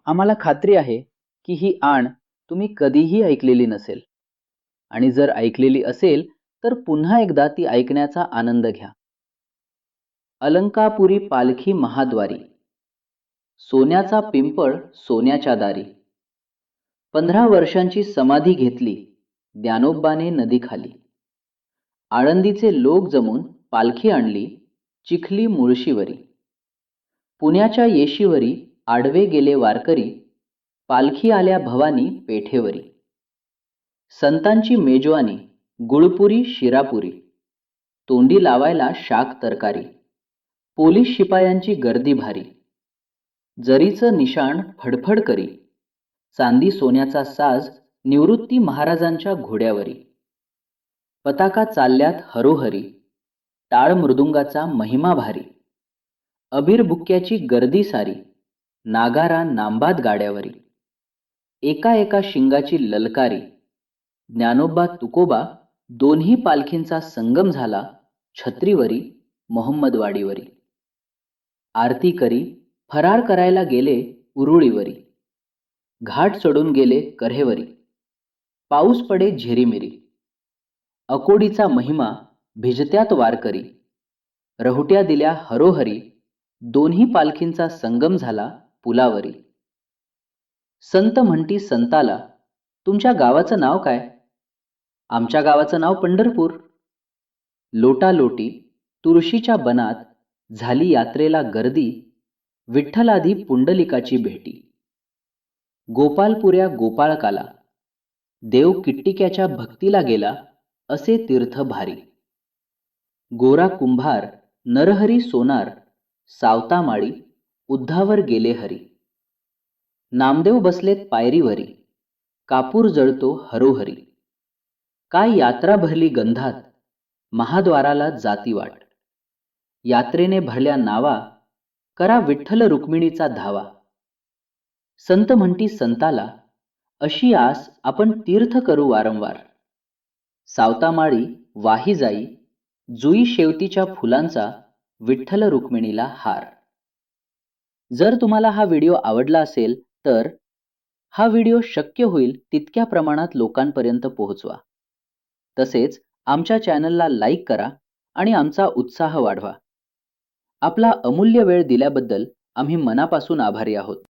आम्हाला खात्री आहे की ही आण तुम्ही कधीही ऐकलेली नसेल आणि जर ऐकलेली असेल तर पुन्हा एकदा ती ऐकण्याचा आनंद घ्या. अलंकापुरी पालखी महाद्वारी, सोन्याचा पिंपळ सोन्याच्या दारी. 15 वर्षांची समाधी घेतली ज्ञानोबाने नदीखाली. आळंदीचे लोक जमून पालखी आणली चिखली मुळशीवरी. पुण्याच्या येशीवरी आडवे गेले वारकरी, पालखी आल्या भवानी पेठेवरी. संतांची मेजवानी गुळपुरी शिरापुरी, तोंडी लावायला शाक तरकारी. पोलीस शिपायांची गर्दी भारी, जरीचं निशाण फडफड करी. चांदी सोन्याचा साज निवृत्ती महाराजांच्या घोड्यावरी. पताका चालल्यात हरोहरी, टाळ मृदुंगाचा महिमा भारी. अबीर बुक्क्याची गर्दी सारी, नागारा नांबाद गाड्यावरी. एका एका शिंगाची ललकारी, ज्ञानोबा तुकोबा दोन्ही पालखींचा संगम झाला छत्रीवरी मोहम्मदवाडीवरी. आरती करी फरार करायला गेले उरुळीवरी. घाट चढून गेले कऱ्हेवरी, पाऊस पडे झेरीमिरी. अकोडीचा महिमा भिजत्यात वारकरी, रहुट्या दिल्या हरोहरी. दोन्ही पालखींचा संगम झाला पुलावरी. संत म्हणती संताला, तुमच्या गावाचं नाव काय? आमच्या गावाचं नाव पंढरपूर. लोटालोटी तुळशीच्या बनात झाली यात्रेला गर्दी, विठ्ठलाधी पुंडलिकाची भेटी. गोपालपुऱ्या गोपाळकाला, देव किट्टिक्याच्या भक्तीला गेला असे तीर्थ भारी. गोरा कुंभार नरहरी सोनार, सावतामाळी उद्धावर गेले हरी. नामदेव बसलेत पायरीवरी, कापूर जळतो हरोहरी. काय यात्रा भरली गंधात, महाद्वाराला जाती वाट. यात्रेने भरल्या नावा, करा विठ्ठल रुक्मिणीचा धावा. संत म्हणती संताला, अशी आस आपण तीर्थ करू वारंवार. सावतामाळी वाही जाई, जुई शेवतीच्या फुलांचा विठ्ठल रुक्मिणीला हार. जर तुम्हाला हा व्हिडिओ आवडला असेल तर हा व्हिडिओ शक्य होईल तितक्या प्रमाणात लोकांपर्यंत पोहोचवा. तसेच आमच्या चॅनलला लाईक करा आणि आमचा उत्साह वाढवा. आपला अमूल्य वेळ दिल्याबद्दल आम्ही मनापासून आभारी आहोत.